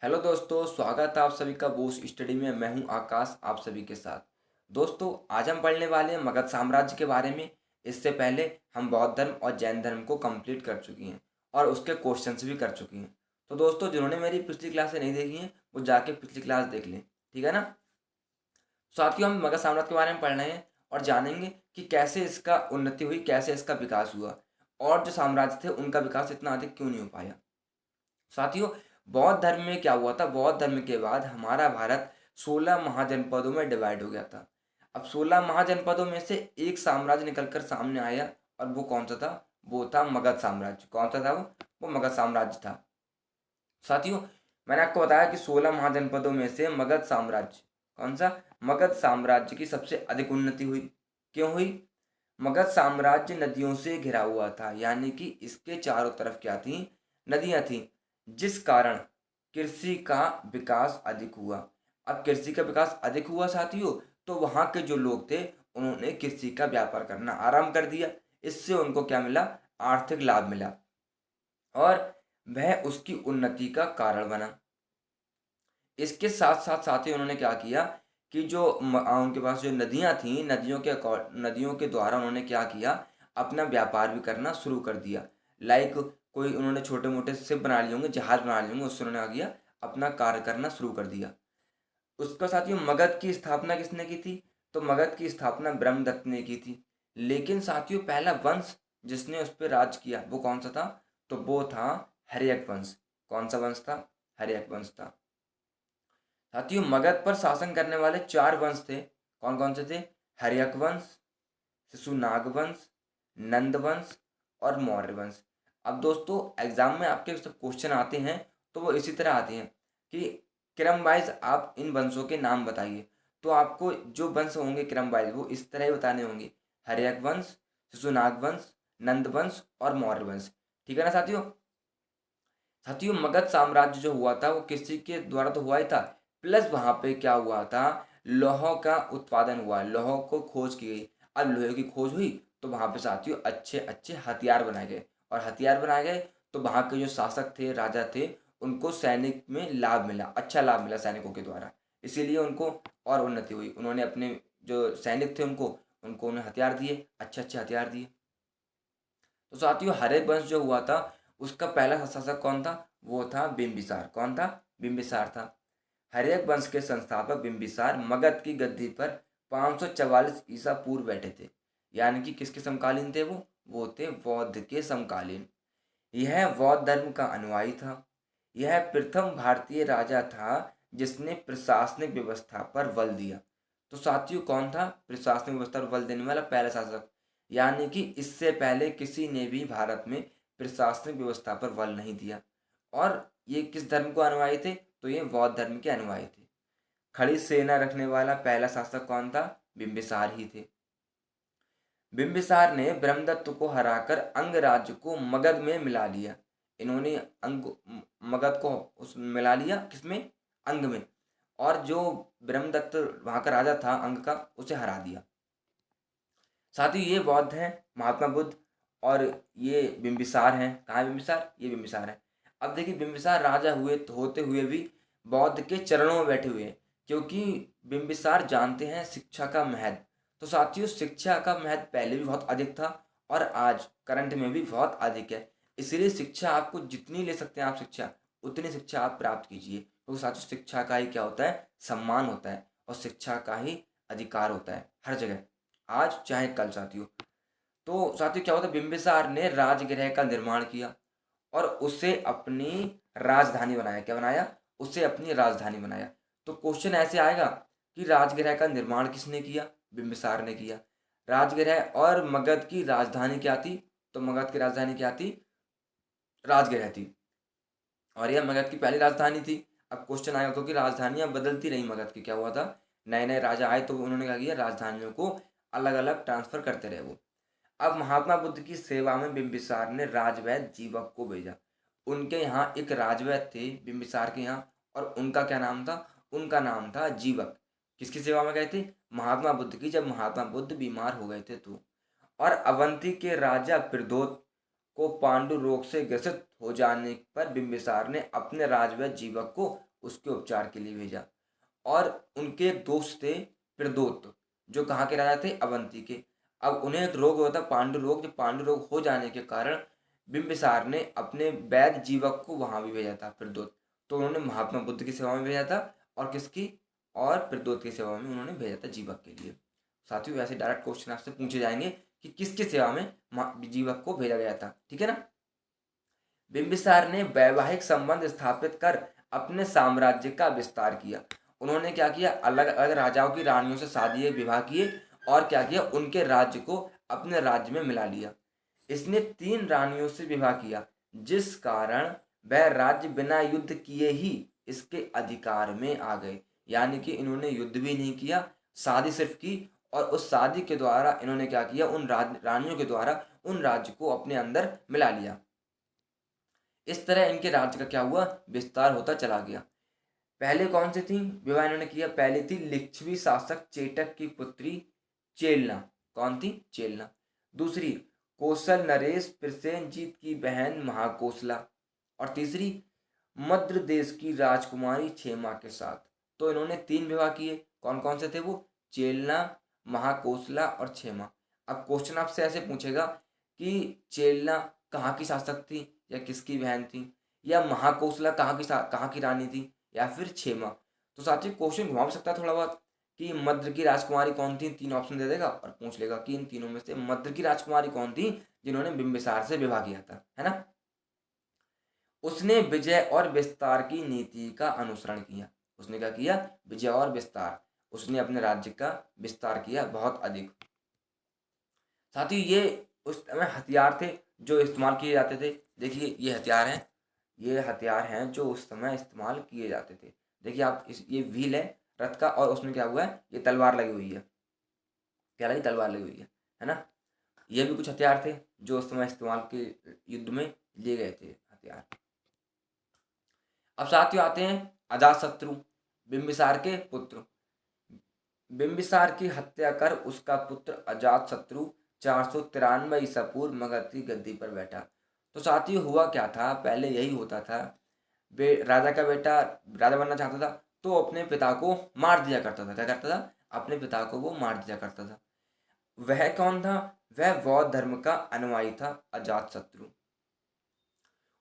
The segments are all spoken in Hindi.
हेलो दोस्तों, स्वागत है आप सभी का बूस्ट स्टडी में। मैं हूं आकाश आप सभी के साथ। दोस्तों, आज हम पढ़ने वाले हैं मगध साम्राज्य के बारे में। इससे पहले हम बौद्ध धर्म और जैन धर्म को कंप्लीट कर चुकी हैं और उसके क्वेश्चंस भी कर चुकी हैं। तो दोस्तों, जिन्होंने मेरी पिछली क्लासें नहीं देखी हैं वो जाके पिछली क्लास देख लें, ठीक है ना। साथियों, हम मगध साम्राज्य के बारे में पढ़ रहे हैं और जानेंगे कि कैसे इसका उन्नति हुई, कैसे इसका विकास हुआ और जो साम्राज्य थे उनका विकास इतना अधिक क्यों नहीं हो पाया। साथियों, बौद्ध धर्म में क्या हुआ था, बौद्ध धर्म के बाद हमारा भारत 16 महाजनपदों में डिवाइड हो गया था। अब 16 महाजनपदों में से एक साम्राज्य निकलकर सामने आया और वो कौन सा था, वो था मगध साम्राज्य। कौन सा था वो मगध साम्राज्य था। साथियों, मैंने आपको बताया कि 16 महाजनपदों में से मगध साम्राज्य कौन सा, मगध साम्राज्य की सबसे अधिक उन्नति हुई। क्यों हुई? मगध साम्राज्य नदियों से घिरा हुआ था, यानी कि इसके चारों तरफ क्या थी, नदियां थीं, जिस कारण कृषि का विकास अधिक हुआ। अब कृषि का विकास अधिक हुआ साथियों, तो वहाँ के जो लोग थे उन्होंने कृषि का व्यापार करना आरंभ कर दिया। इससे उनको क्या मिला, आर्थिक लाभ मिला और वह उसकी उन्नति का कारण बना। इसके साथ साथ साथ ही उन्होंने क्या किया कि जो उनके पास जो नदियां थीं, नदियों के द्वारा उन्होंने क्या किया, अपना व्यापार भी करना शुरू कर दिया। लाइक कोई उन्होंने छोटे मोटे शिप बना लिए होंगे, जहाज बना लिए होंगे, उससे उन्होंने क्या किया, अपना कार्य करना शुरू कर दिया। उसका साथियों मगध की स्थापना किसने की थी, तो मगध की स्थापना ब्रह्मदत्त ने की थी। लेकिन साथियों पहला वंश जिसने उस पर राज किया वो कौन सा था, तो वो था हर्यक वंश। कौन सा वंश था? हर्यक वंश था। साथियों, मगध पर शासन करने वाले चार वंश थे। कौन कौन से थे? हर्यक वंश, शिशुनाग वंश, नंद वंश और मौर्य वंश। अब दोस्तों, एग्जाम में आपके सब क्वेश्चन आते हैं तो वो इसी तरह आते हैं कि क्रम वाइज आप इन वंशों के नाम बताइए। तो आपको जो वंश होंगे क्रम वाइज वो इस तरह ही बताने होंगे: हर्यक वंश, शिशुनाग वंश, नंद वंश और मौर्य वंश। ठीक है ना साथियों। साथियों, मगध साम्राज्य जो हुआ था वो किसी के द्वारा तो हुआ ही था, प्लस वहां पे क्या हुआ था, लौह का उत्पादन हुआ, लौह को खोज की गई। अब लोहे की खोज हुई तो वहां पे साथियों अच्छे अच्छे हथियार बनाए गए, और हथियार बनाए गए तो वहां के जो शासक थे, राजा थे, उनको सैनिक में लाभ मिला, अच्छा लाभ मिला सैनिकों के द्वारा। इसीलिए उनको और उन्नति हुई। उन्होंने अपने जो सैनिक थे उनको उनको उन्हें हथियार दिए, अच्छे अच्छे हथियार दिए। तो साथियों, हरे वंश जो हुआ था उसका पहला शासक कौन था, वो था बिंबिसार। कौन था? बिंबिसार था। हर्यक वंश के संस्थापक बिंबिसार मगध की गद्दी पर 544 ईसा पूर्व बैठे थे। यानी कि किसके समकालीन थे वो थे बौद्ध के समकालीन। यह बौद्ध धर्म का अनुयायी था। यह प्रथम भारतीय राजा था जिसने प्रशासनिक व्यवस्था पर बल दिया। तो साथियों, कौन था प्रशासनिक व्यवस्था पर बल देने वाला पहला शासक? यानी कि इससे पहले किसी ने भी भारत में प्रशासनिक व्यवस्था पर बल नहीं दिया। और ये किस धर्म को अनुयायी थे, तो ये बौद्ध धर्म के अनुयायी थे। खड़ी सेना रखने वाला पहला शासक कौन था? बिंबिसार ही थे। बिंबिसार ने ब्रह्मदत्त को हराकर अंग राज्य को मगध में मिला लिया। इन्होंने मगध को उस मिला लिया, किसमें? अंग में। और जो ब्रह्मदत्त वहां का राजा था अंग का, उसे हरा दिया। साथ ही ये बौद्ध हैं, महात्मा बुद्ध, और ये बिंबिसार हैं। कहाँ है बिंबिसार? ये बिंबिसार है। अब देखिए, बिंबिसार राजा हुए होते हुए भी बौद्ध के चरणों में बैठे हुए हैं, क्योंकि बिंबिसार जानते हैं शिक्षा का महत्व। तो साथियों, शिक्षा का महत्व पहले भी बहुत अधिक था और आज करंट में भी बहुत अधिक है। इसलिए शिक्षा आपको जितनी ले सकते हैं आप शिक्षा, उतनी शिक्षा आप प्राप्त कीजिए, क्योंकि साथियों शिक्षा का ही क्या होता है, सम्मान होता है, और शिक्षा का ही अधिकार होता है हर जगह, आज चाहे कल साथियों। तो साथियों क्या होता है, बिंबिसार ने राजगृह का निर्माण किया और उसे अपनी राजधानी बनाया। क्या बनाया? उसे अपनी राजधानी बनाया। तो क्वेश्चन ऐसे आएगा कि राजगृह का निर्माण किसने किया? बिंबिसार ने किया। राजगृह और मगध की राजधानी क्या थी? तो मगध की राजधानी क्या थी? राजगृह थी, और यह मगध की पहली राजधानी थी। अब क्वेश्चन आएगा क्योंकि राजधानियां बदलती रही मगध की, क्या हुआ था, नए नए राजा आए तो उन्होंने क्या किया, राजधानियों को अलग अलग ट्रांसफर करते रहे वो। अब महात्मा बुद्ध की सेवा में बिंबिसार ने राजवैद्य जीवक को भेजा। उनके यहाँ एक राजवैद्य थे बिंबिसार के यहाँ, और उनका क्या नाम था? उनका नाम था जीवक। किसकी सेवा में गए थे? महात्मा बुद्ध की, जब महात्मा बुद्ध बीमार हो गए थे तो। और अवंती के राजा प्रद्योत को पांडु रोग से ग्रसित हो जाने पर बिंबिसार ने अपने राजवैद्य जीवक को उसके उपचार के लिए भेजा। और उनके एक दोस्त थे प्रद्योत, जो कहाँ के राजा थे, अवंती के। अब उन्हें एक रोग होता पांडु रोग, जो पांडु रोग हो जाने के कारण बिंबिसार ने अपने वैद्य जीवक को वहां भी भेजा था, प्रद्योत। तो उन्होंने महात्मा बुद्ध की सेवा में भेजा था, और किसकी, और प्रद्योत की सेवा में उन्होंने भेजा था जीवक के लिए। साथियों ऐसे डायरेक्ट क्वेश्चन आपसे पूछे जाएंगे कि किसकी सेवा में जीवक को भेजा गया था, ठीक है ना। बिंबिसार ने वैवाहिक संबंध स्थापित कर अपने साम्राज्य का विस्तार किया। उन्होंने क्या किया, अलग अलग राजाओं की रानियों से शादी विवाह किए, और क्या किया, उनके राज्य को अपने राज्य में मिला लिया। इसने 3 रानियों से विवाह किया, जिस कारण वह राज्य बिना युद्ध किए ही इसके अधिकार में आ गए। यानी कि इन्होंने युद्ध भी नहीं किया, शादी सिर्फ की, और उस शादी के द्वारा इन्होंने क्या किया, उन रानियों के द्वारा उन राज्य को अपने अंदर मिला लिया। इस तरह इनके राज्य का क्या हुआ, विस्तार होता चला गया। पहले कौन सी थी विवाह इन्होंने किया, पहली थी लिच्छवी शासक चेटक की पुत्री चेलना। कौन थी, चेलना। दूसरी कौशल नरेश प्रसेनजीत की बहन महाकोसला। और तीसरी मद्र देश की राजकुमारी क्षेमा के साथ। तो इन्होंने 3 विवाह किए। कौन कौन से थे वो, चेलना, महाकोसला और क्षेमा। अब क्वेश्चन आपसे ऐसे पूछेगा कि चेलना कहाँ की शासक थी, या किसकी बहन थी, या महाकोसला कहाँ की रानी थी, या फिर क्षेमा। तो साथियों क्वेश्चन घुमा भी सकता है थोड़ा बहुत, कि मद्र की राजकुमारी कौन थी, 3 ऑप्शन दे देगा और पूछ लेगा कि इन तीनों में से मद्र की राजकुमारी कौन थी जिन्होंने बिंबिसार से विवाह किया था, है ना। उसने विजय और विस्तार की नीति का अनुसरण किया। उसने क्या किया, विजय और विस्तार, उसने अपने राज्य का विस्तार किया बहुत अधिक। साथ ही ये उस समय हथियार थे जो इस्तेमाल किए जाते थे। देखिए ये हथियार हैं, ये हथियार हैं जो उस समय इस्तेमाल किए जाते थे। देखिए आप ये व्हील है रथ का, और उसमें क्या हुआ है, ये तलवार लगी हुई है, क्या लगी, तलवार लगी हुई है ना। ये भी कुछ हथियार थे जो उस समय इस्तेमाल के युद्ध में लिए गए थे हथियार। अब साथियों आते हैं अजातशत्रु, बिंबिसार के पुत्र। बिंबिसार की हत्या कर उसका पुत्र अजातशत्रु 493 ईसा पूर्व मगध की गद्दी पर बैठा। तो साथियों हुआ क्या था, पहले यही होता था, राजा का बेटा राजा बनना चाहता था तो अपने पिता को मार दिया करता था। क्या करता था, अपने पिता को वो मार दिया करता था। वह कौन था, वह बौद्ध धर्म का अनुयायी था अजातशत्रु।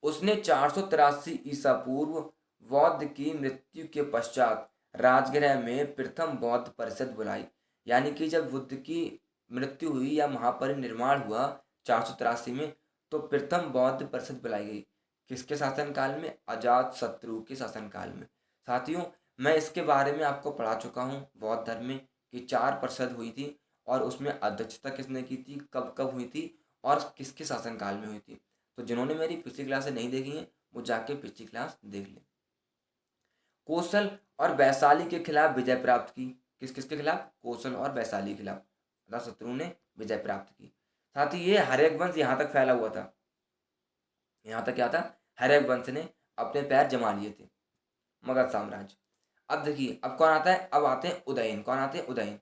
उसने 483 ईसा पूर्व बौद्ध की मृत्यु के पश्चात राजगृह में प्रथम बौद्ध परिषद बुलाई। यानी कि जब बुद्ध की मृत्यु हुई या महापरिनिर्वाण हुआ 483 में, तो प्रथम बौद्ध परिषद बुलाई गई। किसके शासनकाल में, अजातशत्रु के शासनकाल में। साथियों मैं इसके बारे में आपको पढ़ा चुका हूँ बौद्ध धर्म में, कि 4 परिषद हुई थी, और उसमें अध्यक्षता किसने की थी, कब कब हुई थी, और किसके शासनकाल में हुई थी। तो जिन्होंने मेरी पिछली क्लासें नहीं देखी हैं वो जाके पिछली क्लास देख लें। कौशल और वैशाली के खिलाफ विजय प्राप्त की। किस किस के खिलाफ, कौशल और वैशाली के खिलाफ अजातशत्रु ने विजय प्राप्त की। साथ ही ये हर्यक वंश यहाँ तक फैला हुआ था, यहाँ तक क्या था, हर्यक वंश ने अपने पैर जमा लिए थे मगध साम्राज्य। अब देखिए अब कौन आता है, अब आते हैं उदयन। कौन आते हैं, उदयन।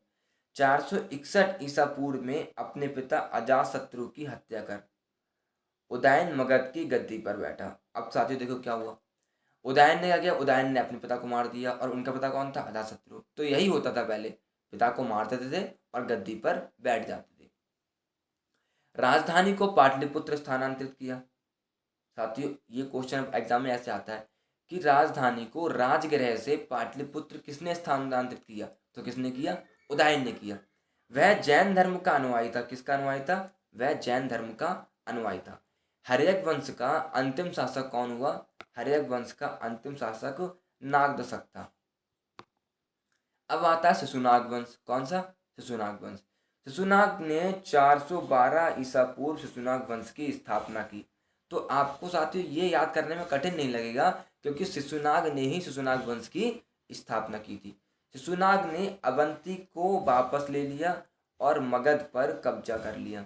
461 ईसा पूर्व में अपने पिता अजातशत्रु की हत्या कर उदयन मगध की गद्दी पर बैठा। अब साथियों देखो क्या हुआ, उदयन ने क्या किया, उदयन ने अपने पिता को मार दिया, और उनका पिता कौन था, अजातशत्रु। तो यही होता था पहले, पिता को मार देते थे और गद्दी पर बैठ जाते थे। राजधानी को पाटलिपुत्र स्थानांतरित किया। साथियों ये क्वेश्चन एग्जाम में ऐसे आता है कि राजधानी को राजगृह से पाटलिपुत्र किसने स्थानांतरित किया, तो किसने किया, उदयन ने किया। वह जैन धर्म का अनुयायी था। किसका अनुयायी था, वह जैन धर्म का अनुयायी था। हर्यक वंश का अंतिम शासक कौन हुआ, हर्यक वंश का अंतिम शासक नागदशक था। अब आता है शिशुनाग वंश। कौन सा, शिशुनाग वंश। शिशुनाग ने 412 ईसा पूर्व शिशुनाग वंश की स्थापना की। तो आपको साथियों ये याद करने में कठिन नहीं लगेगा, क्योंकि शिशुनाग ने ही शिशुनाग वंश की स्थापना की थी। शिशुनाग ने अवंती को वापस ले लिया और मगध पर कब्जा कर लिया।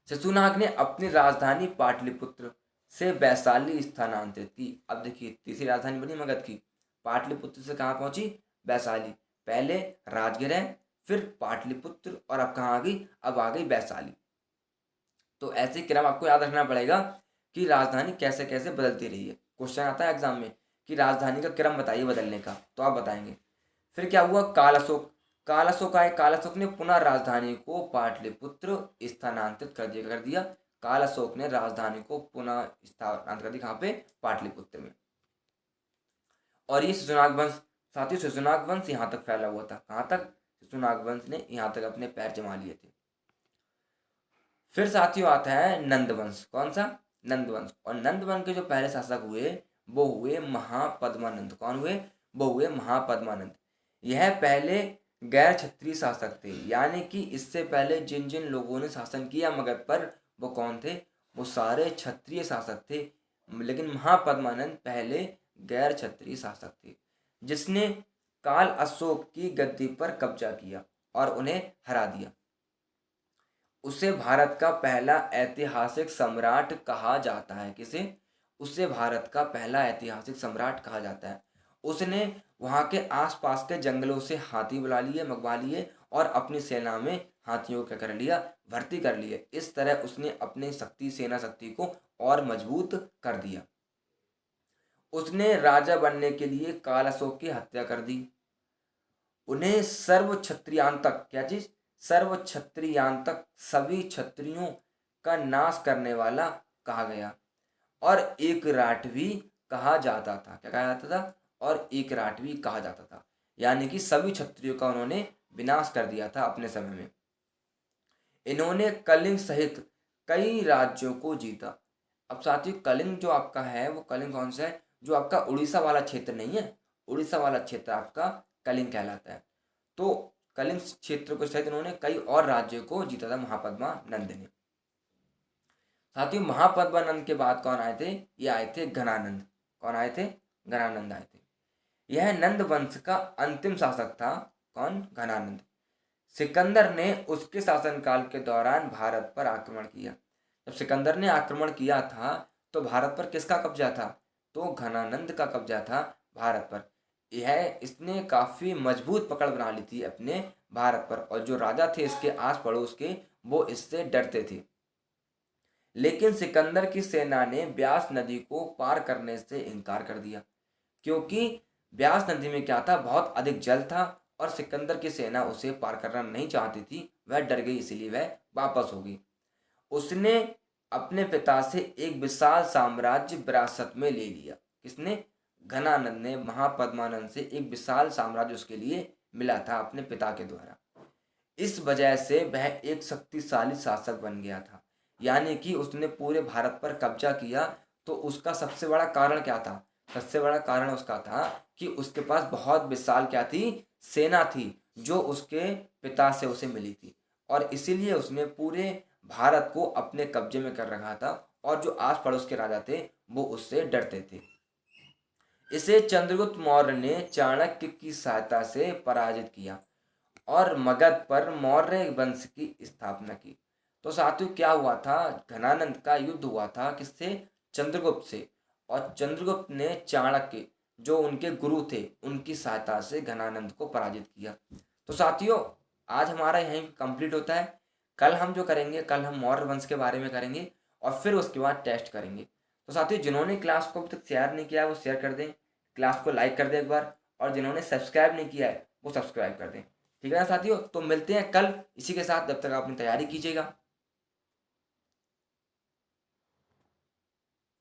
शिशुनाग ने अपनी राजधानी पाटलिपुत्र से वैशाली स्थानांतरित की। अब देखिए तीसरी राजधानी बनी मगध की, पाटलिपुत्र से कहाँ पहुंची, वैशाली। पहले राजगृह, फिर पाटलिपुत्र, और अब कहाँ आ गई, अब आ गई वैशाली। तो ऐसे क्रम आपको याद रखना पड़ेगा कि राजधानी कैसे कैसे बदलती रही है। क्वेश्चन आता है एग्जाम में कि राजधानी का क्रम बताइए बदलने का, तो आप बताएंगे। फिर क्या हुआ, काल अशोक। काल अशोक आए, काल अशोक ने पुनः राजधानी को पाटलिपुत्र स्थानांतरित कर दिया। काल अशोक ने राजधानी को पुनः स्थानांतरित कर दिया, कहाँ पे, पाटलिपुत्र में। और ये शिशुनाग वंश, साथियों शिशुनाग वंश यहाँ तक फैला हुआ था, कहाँ तक, शिशुनाग वंश ने यहाँ तक अपने पैर जमा लिए थे। फिर साथियों आता है नंद वंश। कौन सा, नंद वंश। और नंद वंश के जो पहले शासक हुए वो हुए महापद्मानंद। कौन हुए, वो हुए महापद्मानंद। यह पहले गैर क्षत्रिय शासक थे, यानी कि इससे पहले जिन जिन लोगों ने शासन किया मगध पर वो कौन थे, वो सारे क्षत्रिय शासक थे। लेकिन महापद्मानंद पहले गैर क्षत्रिय शासक थे, जिसने काल अशोक की गद्दी पर कब्जा किया और उन्हें हरा दिया। उसे भारत का पहला ऐतिहासिक सम्राट कहा जाता है। किसे, उसे भारत का पहला ऐतिहासिक सम्राट कहा जाता है। उसने वहाँ के आसपास के जंगलों से हाथी बुला लिए, मंगवा लिए और अपनी सेना में हाथियों का कर लिया, भर्ती कर लिए। इस तरह उसने अपनी सेना शक्ति को और मजबूत कर दिया। उसने राजा बनने के लिए काल अशोक की हत्या कर दी। उन्हें सर्व क्षत्रियांतक, क्या चीज, सर्व क्षत्रियांतक, सभी क्षत्रियों का नाश करने वाला कहा गया। और एक राठवी कहा जाता था। क्या कहा जाता था, और एक राठवी कहा जाता था, यानी कि सभी क्षत्रियों का उन्होंने विनाश कर दिया था अपने समय में। इन्होंने कलिंग सहित कई राज्यों को जीता। अब साथियों कलिंग जो आपका है वो कलिंग कौन सा है, जो आपका उड़ीसा वाला क्षेत्र नहीं है, उड़ीसा वाला क्षेत्र आपका कलिंग कहलाता है। तो कलिंग क्षेत्र को सहित इन्होंने कई और राज्यों को जीता था महापद्मानंद ने। साथियों महापद्मानंद के बाद कौन आए थे, ये आए थे घनानंद। कौन आए थे, घनानंद आए थे। यह नंद वंश का अंतिम शासक था। कौन, घनानंद। सिकंदर ने उसके शासनकाल के दौरान भारत पर आक्रमण किया। जब सिकंदर ने आक्रमण किया था तो भारत पर किसका कब्जा था, तो घनानंद का कब्जा था भारत पर। यह इसने काफ़ी मजबूत पकड़ बना ली थी अपने भारत पर, और जो राजा थे इसके आस पड़ोस के वो इससे डरते थे। लेकिन सिकंदर की सेना ने ब्यास नदी को पार करने से इनकार कर दिया, क्योंकि ब्यास नदी में क्या था, बहुत अधिक जल था और सिकंदर की सेना उसे पार करना नहीं चाहती थी। वह डर गई, इसलिए वह वापस हो गई। उसने अपने पिता से एक विशाल साम्राज्य विरासत में ले लिया। किसने, घनानंद ने महापद्मानंद से एक विशाल साम्राज्य उसके लिए मिला था अपने पिता के द्वारा। इस वजह से वह एक शक्तिशाली शासक बन गया था, यानी कि उसने पूरे भारत पर कब्जा किया। तो उसका सबसे बड़ा कारण क्या था, सबसे बड़ा कारण उसका था कि उसके पास बहुत विशाल क्या थी, सेना थी, जो उसके पिता से उसे मिली थी। और इसीलिए उसने पूरे भारत को अपने कब्जे में कर रखा था, और जो आस पड़ोस के राजा थे वो उससे डरते थे। इसे चंद्रगुप्त मौर्य ने चाणक्य की सहायता से पराजित किया और मगध पर मौर्य वंश की स्थापना की। तो साथियों क्या हुआ था, घनानंद का युद्ध हुआ था किससे, चंद्रगुप्त से। और चंद्रगुप्त ने चाणक्य जो उनके गुरु थे उनकी सहायता से घनानंद को पराजित किया। तो साथियों आज हमारा यहीं कंप्लीट होता है। कल हम जो करेंगे, कल हम मौर्य वंश के बारे में करेंगे और फिर उसके बाद टेस्ट करेंगे। तो साथियों जिन्होंने क्लास को अभी तक शेयर नहीं किया है वो शेयर कर दें, क्लास को लाइक कर दें एक बार, और जिन्होंने सब्सक्राइब नहीं किया है वो सब्सक्राइब कर दें। ठीक है ना साथियों, तो मिलते हैं कल इसी के साथ। जब तक आप अपनी तैयारी कीजिएगा।